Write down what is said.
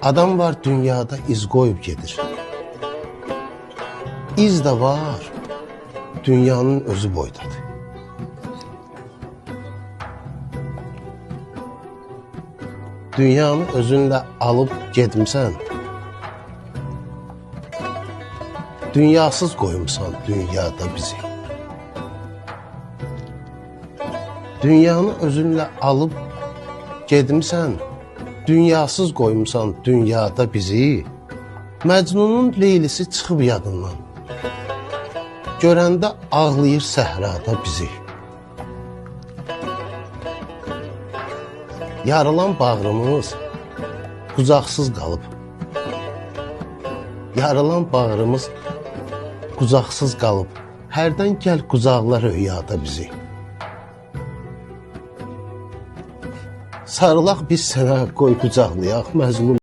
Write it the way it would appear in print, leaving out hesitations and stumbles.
Adam var dünyada iz qoyub gedir. İz də var, dünyanın özü boydadır. Dünyanı özünlə alıb gedimsən, dünyasız qoyumsan dünyada bizi. Dünyanı özünlə alıb gedimsən, dünyasız qoyumsan dünyada bizi. Məcnunun leylisi çıxıb yadından, görəndə ağlayır səhrada bizi. Yarılan bağrımız qucaqsız qalıb. Yarılan bağrımız qucaqsız qalıb. Hərdən gəl qucaqlar rüyada bizi. Sarılaq biz sənə, qoy qucaqlayaq məzlum.